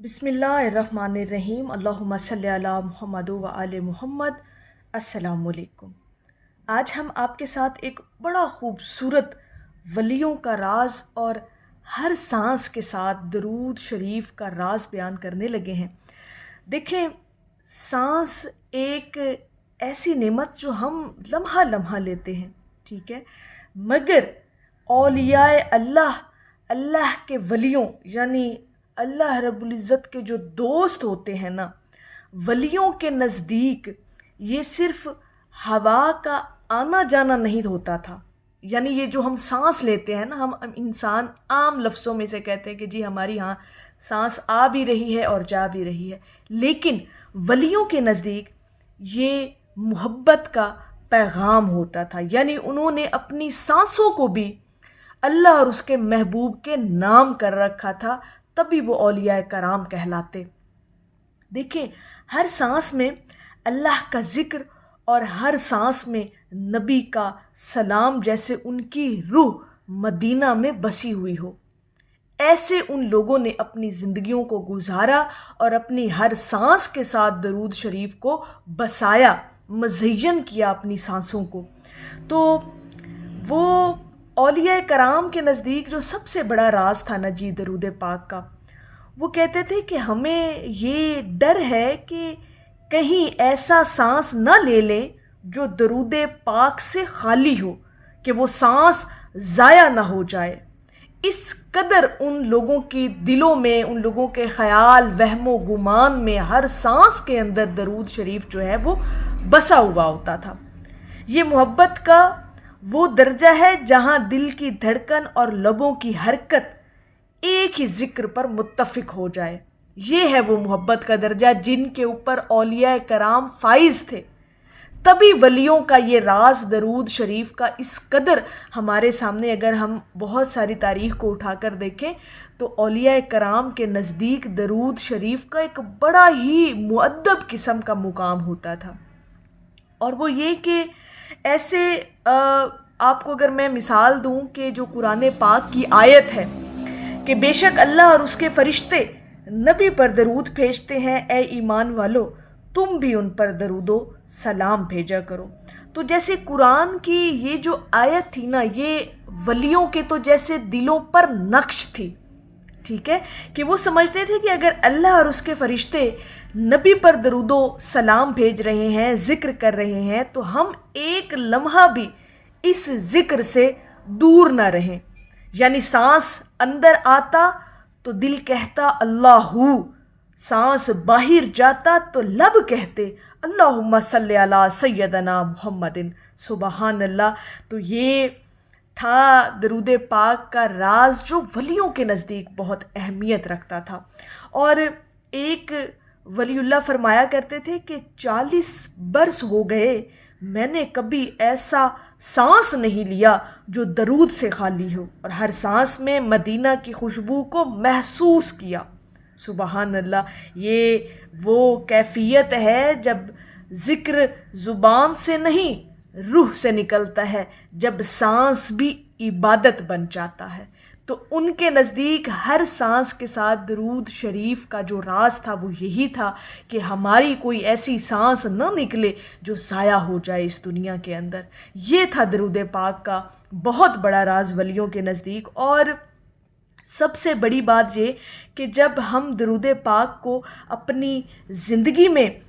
बिस्मिल्लाहिर्रहमानिर्रहीम अल्लाहुम्मा सल्ली अला मुहम्मद व आले मुहम्मद। अस्सलाम वालेकुम। आज हम आपके साथ एक बड़ा ख़ूबसूरत वलियों का राज और हर सांस के साथ दरूद शरीफ का राज बयान करने लगे हैं। देखें, सांस एक ऐसी नेमत जो हम लम्हा लम्हा लेते हैं, ठीक है, मगर औलियाए अल्लाह, अल्लाह के वलियों यानी अल्लाह रब्बुल इज़्ज़त के जो दोस्त होते हैं ना, वलियों के नज़दीक ये सिर्फ़ हवा का आना जाना नहीं होता था। यानी ये जो हम सांस लेते हैं ना, हम इंसान आम लफ्ज़ों में से कहते हैं कि जी हमारी यहाँ सांस आ भी रही है और जा भी रही है, लेकिन वलियों के नज़दीक ये मोहब्बत का पैगाम होता था। यानी उन्होंने अपनी सांसों को भी अल्लाह और उसके महबूब के नाम कर रखा था, तभी वो औलिया कराम कहलाते। देखें, हर सांस में अल्लाह का ज़िक्र और हर सांस में नबी का सलाम, जैसे उनकी रूह मदीना में बसी हुई हो। ऐसे उन लोगों ने अपनी ज़िंदगियों को गुजारा और अपनी हर सांस के साथ दरूद शरीफ को बसाया, मज़य्यन किया अपनी सांसों को। तो वो औलिया कराम के नज़दीक जो सबसे बड़ा राज था ना जी दरूद पाक का, वो कहते थे कि हमें ये डर है कि कहीं ऐसा सांस ना ले लें जो दरूद पाक से खाली हो, कि वो सांस ज़ाया ना हो जाए। इस कदर उन लोगों के दिलों में, उन लोगों के ख़याल वहमो गुमान में हर सांस के अंदर दरूद शरीफ जो है वो बसा हुआ होता था। ये मोहब्बत का वो दर्जा है जहाँ दिल की धड़कन और लबों की हरकत एक ही ज़िक्र पर मुत्तफ़िक हो जाए। ये है वो मोहब्बत का दर्जा जिनके ऊपर औलिया कराम फाइज थे। तभी वलियों का ये राज दरूद शरीफ का इस कदर हमारे सामने, अगर हम बहुत सारी तारीख़ को उठाकर देखें तो औलिया कराम के नज़दीक दरूद शरीफ का एक बड़ा ही मुअद्दब किस्म का मुकाम होता था। और वो ये कि ऐसे आपको अगर मैं मिसाल दूं कि जो कुरान पाक की आयत है कि बेशक अल्लाह और उसके फ़रिश्ते नबी पर दरूद भेजते हैं, ए ईमान वालो तुम भी उन पर दरूदो सलाम भेजा करो। तो जैसे कुरान की ये जो आयत थी ना, ये वलियों के तो जैसे दिलों पर नक्श थी, ठीक है, कि वो समझते थे कि अगर अल्लाह और उसके फ़रिश्ते नबी पर दरूदो सलाम भेज रहे हैं, ज़िक्र कर रहे हैं, तो हम एक लम्हा भी इस ज़िक्र से दूर ना रहें। यानी सांस अंदर आता तो दिल कहता अल्लाहू, सांस बाहर जाता तो लब कहते अल्लाहुम्मा सल्ली अला सय्यदना मुहम्मदिन। सुबहान अल्लाह। तो ये था दरूद पाक का राज जो वलियों के नज़दीक बहुत अहमियत रखता था। और एक वलीउल्लाह फरमाया करते थे कि 40 बरस हो गए मैंने कभी ऐसा सांस नहीं लिया जो दरूद से खाली हो, और हर सांस में मदीना की खुशबू को महसूस किया। सुबहान अल्लाह। ये वो कैफियत है जब ज़िक्र ज़ुबान से नहीं रूह से निकलता है, जब सांस भी इबादत बन जाता है। तो उनके नज़दीक हर सांस के साथ दरूद शरीफ का जो राज था वो यही था कि हमारी कोई ऐसी सांस न निकले जो ज़ाया हो जाए इस दुनिया के अंदर। ये था दरूद पाक का बहुत बड़ा राज वलियों के नज़दीक। और सबसे बड़ी बात ये कि जब हम दरूद पाक को अपनी ज़िंदगी में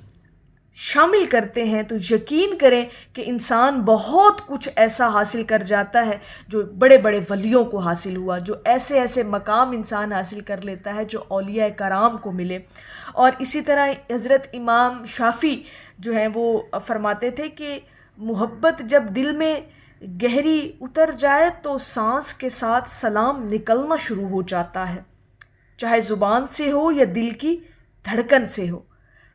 शामिल करते हैं तो यकीन करें कि इंसान बहुत कुछ ऐसा हासिल कर जाता है जो बड़े बड़े वलियों को हासिल हुआ, जो ऐसे ऐसे मकाम इंसान हासिल कर लेता है जो औलिया कराम को मिले। और इसी तरह हज़रत इमाम शाफ़ी जो हैं वो फरमाते थे कि मोहब्बत जब दिल में गहरी उतर जाए तो सांस के साथ सलाम निकलना शुरू हो जाता है, चाहे ज़ुबान से हो या दिल की धड़कन से हो।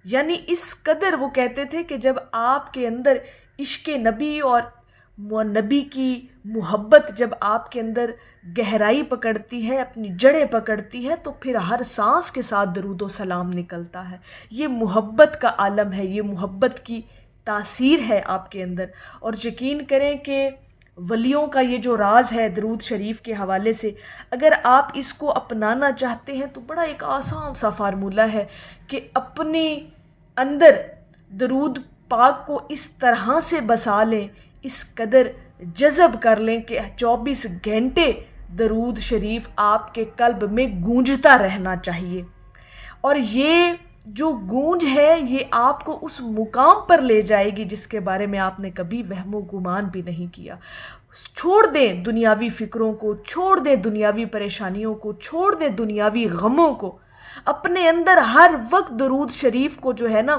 यानी इस कदर वो कहते थे कि जब आपके अंदर इश्क़ नबी और नबी की मोहब्बत जब आपके अंदर गहराई पकड़ती है, अपनी जड़ें पकड़ती है, तो फिर हर सांस के साथ दरूद व सलाम निकलता है। ये मोहब्बत का आलम है, ये मोहब्बत की तासीर है आपके अंदर। और यकीन करें कि ولیوں کا یہ جو راز ہے درود شریف کے حوالے سے، اگر آپ اس کو اپنانا چاہتے ہیں تو بڑا ایک آسان سا فارمولہ ہے کہ اپنے اندر درود پاک کو اس طرح سے بسا لیں، اس قدر جذب کر لیں کہ 24 گھنٹے درود شریف آپ کے قلب میں گونجتا رہنا چاہیے۔ اور یہ جو گونج ہے یہ آپ کو اس مقام پر لے جائے گی جس کے بارے میں آپ نے کبھی وہم و گمان بھی نہیں کیا۔ چھوڑ دیں دنیاوی فکروں کو، چھوڑ دیں دنیاوی پریشانیوں کو، چھوڑ دیں دنیاوی غموں کو۔ اپنے اندر ہر وقت درود شریف کو جو ہے نا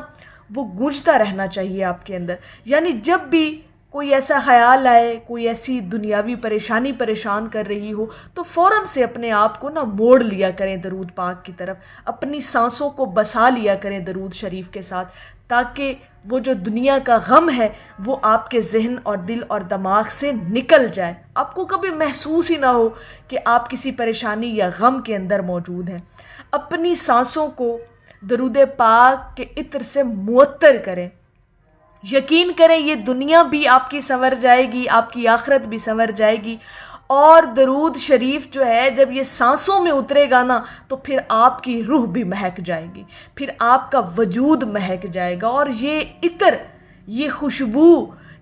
وہ گونجتا رہنا چاہیے آپ کے اندر، یعنی جب بھی کوئی ایسا خیال آئے، کوئی ایسی دنیاوی پریشانی پریشان کر رہی ہو تو فوراً سے اپنے آپ کو نا موڑ لیا کریں درود پاک کی طرف، اپنی سانسوں کو بسا لیا کریں درود شریف کے ساتھ، تاکہ وہ جو دنیا کا غم ہے وہ آپ کے ذہن اور دل اور دماغ سے نکل جائے، آپ کو کبھی محسوس ہی نہ ہو کہ آپ کسی پریشانی یا غم کے اندر موجود ہیں۔ اپنی سانسوں کو درود پاک کے عطر سے معطر کریں، یقین کریں یہ دنیا بھی آپ کی سنور جائے گی، آپ کی آخرت بھی سنور جائے گی۔ اور درود شریف جو ہے جب یہ سانسوں میں اترے گا نا تو پھر آپ کی روح بھی مہک جائے گی، پھر آپ کا وجود مہک جائے گا، اور یہ عطر، یہ خوشبو،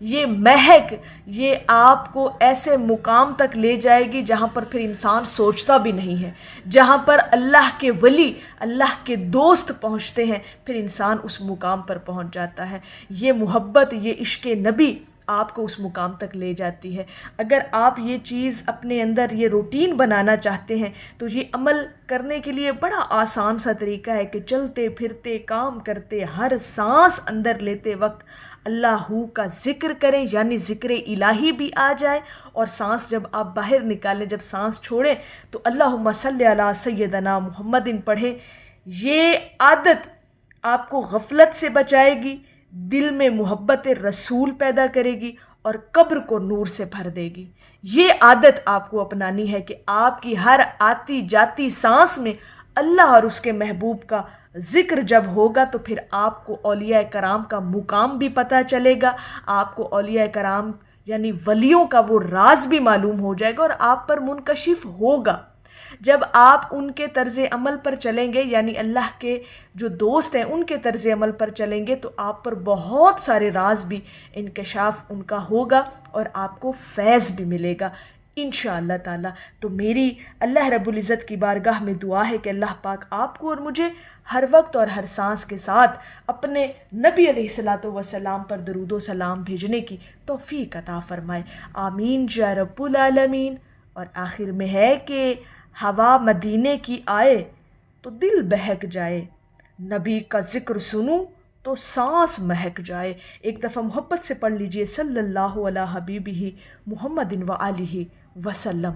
یہ مہک، یہ آپ کو ایسے مقام تک لے جائے گی جہاں پر پھر انسان سوچتا بھی نہیں ہے، جہاں پر اللہ کے ولی، اللہ کے دوست پہنچتے ہیں، پھر انسان اس مقام پر پہنچ جاتا ہے۔ یہ محبت، یہ عشق نبی آپ کو اس مقام تک لے جاتی ہے۔ اگر آپ یہ چیز اپنے اندر یہ روٹین بنانا چاہتے ہیں تو یہ عمل کرنے کے لیے بڑا آسان سا طریقہ ہے کہ چلتے پھرتے کام کرتے ہر سانس اندر لیتے وقت اللہ کا ذکر کریں، یعنی ذکر الہی بھی آ جائے، اور سانس جب آپ باہر نکالیں، جب سانس چھوڑیں تو اللہم صلی علی سیدنا محمد پڑھیں۔ یہ عادت آپ کو غفلت سے بچائے گی، دل میں محبت رسول پیدا کرے گی، اور قبر کو نور سے بھر دے گی۔ یہ عادت آپ کو اپنانی ہے کہ آپ کی ہر آتی جاتی سانس میں اللہ اور اس کے محبوب کا ذکر جب ہوگا تو پھر آپ کو اولیاء کرام کا مقام بھی پتہ چلے گا، آپ کو اولیاء کرام یعنی ولیوں کا وہ راز بھی معلوم ہو جائے گا اور آپ پر منکشف ہوگا۔ جب آپ ان کے طرز عمل پر چلیں گے، یعنی اللہ کے جو دوست ہیں ان کے طرز عمل پر چلیں گے، تو آپ پر بہت سارے راز بھی انکشاف ان کا ہوگا اور آپ کو فیض بھی ملے گا انشاءاللہ تعالی۔ تو میری اللہ رب العزت کی بارگاہ میں دعا ہے کہ اللہ پاک آپ کو اور مجھے ہر وقت اور ہر سانس کے ساتھ اپنے نبی علیہ الصلوۃ والسلام پر درود و سلام بھیجنے کی توفیق عطا فرمائے، آمین یا رب العالمین۔ اور آخر میں ہے کہ ہوا مدینے کی آئے تو دل بہک جائے، نبی کا ذکر سنوں تو سانس مہک جائے۔ ایک دفعہ محبت سے پڑھ لیجئے صلی اللہ علیہ حبیبہ محمد و آلہ وسلم۔